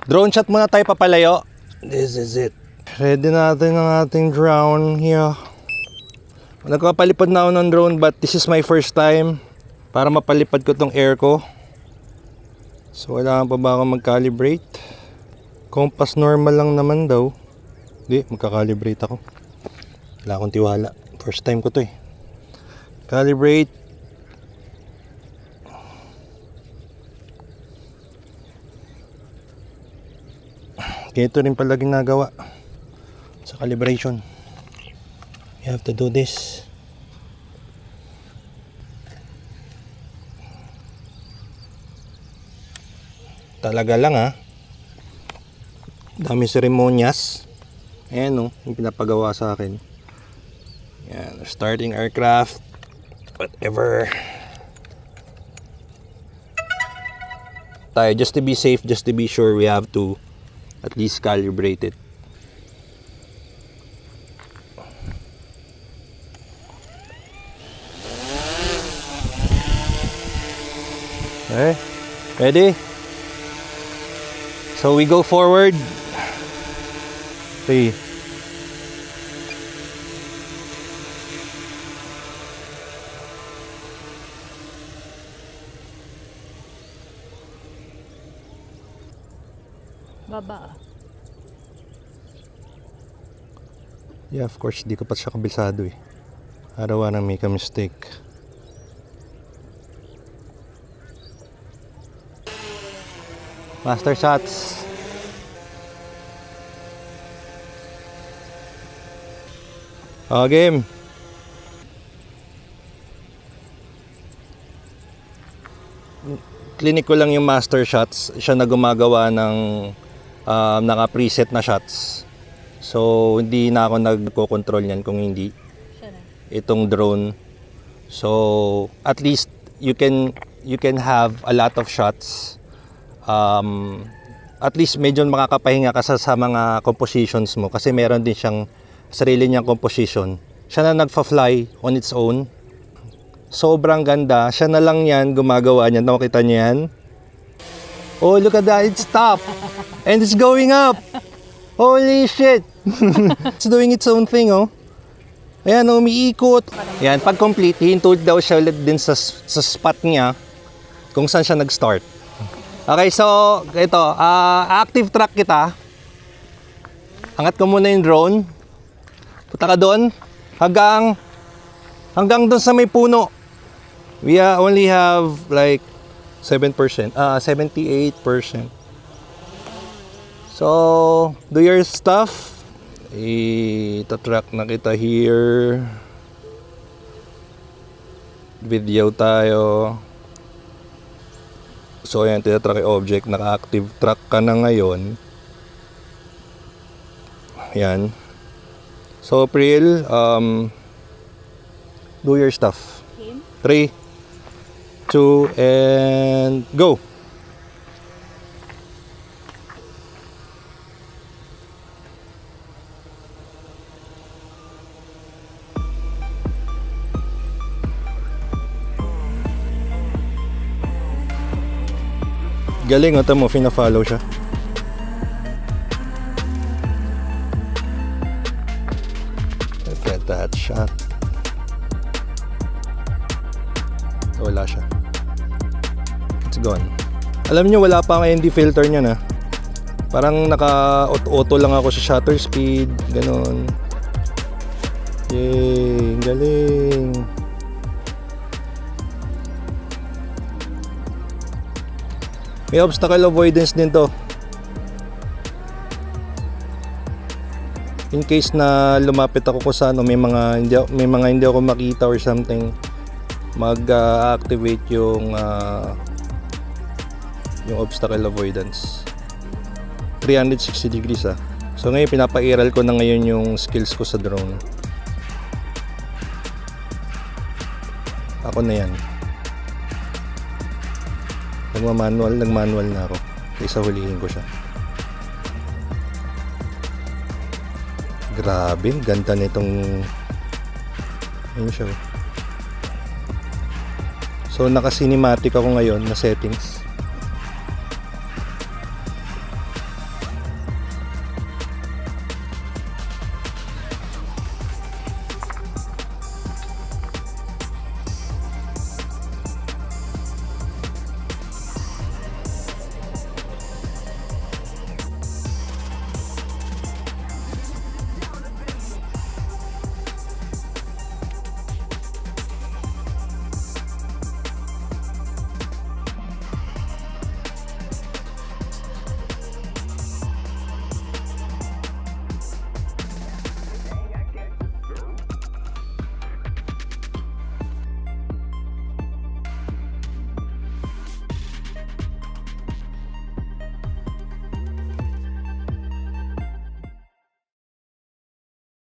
Drone shot muna tayo papalayo. This is it. Ready natin ang ating drone here. Nagpapalipad na ako ng drone but this is my first time para mapalipad ko tong air ko. So wala pa ba akong mag-calibrate? Compass normal lang naman daw. Hindi, magka-calibrate ako. Wala akong tiwala. First time ko to eh. Calibrate. Ito rin pala ginagawa sa calibration. You have to do this. Talaga lang ha. Dami seremonyas. Ayan o, yung pinapagawa sa akin. Yan, starting aircraft. Whatever. Tayo, just to be safe, just to be sure, we have to at least calibrate it. Okay, ready? So we go forward. 3. Baba. Yeah, of course, di ko pa siya kabisado eh. I don't wanna make a mistake. Master shots. Game. Clinic ko lang yung master shots. Siya na gumagawa ng naka-preset na shots. So, hindi na ako nagko-control niyan kung hindi. Itong drone. So, at least you can have a lot of shots. At least medyo makakapahinga ka sa mga compositions mo kasi meron din siyang sarili niyang composition. Siya na nagfa-fly on its own. Sobrang ganda. Siya na lang yan gumagawa niyan. Nakita niyo yan? Oh, look at that. It stopped. And it's going up. Holy shit. It's doing its own thing, oh. Ayan, umiikot. Ayan, pag complete, hintulid daw siya ulit din sa spot niya kung saan siya nag-start. Okay, so ito, active track kita. Angat ko muna yung drone. Punta ka doon hanggang doon sa may puno. We only have like 7%, 78%. So, do your stuff. Ita-track na kita here. Video tayo. So ayan, tinatrack yung object, naka-active track ka na ngayon. Ayan. So April, do your stuff. 3, 2, and go! Galing, ito mo, fina-follow siya. Look at that shot. Wala siya. It's gone. Alam nyo, wala pa ang ND filter niya na. Parang naka-auto lang ako sa shutter speed. Ganon. Yay! Galing! May obstacle avoidance din to. In case na lumapit ako kung saan may mga hindi ako makita or something, mag-activate yung obstacle avoidance. 360 degrees ah. So ngayon pinapairal ko na ngayon yung skills ko sa drone. Ako na yan. Nag-manual na ako kaysa hulihin ko siya. Grabe, ganda nitong yun siya. So naka-cinematic ako ngayon na settings.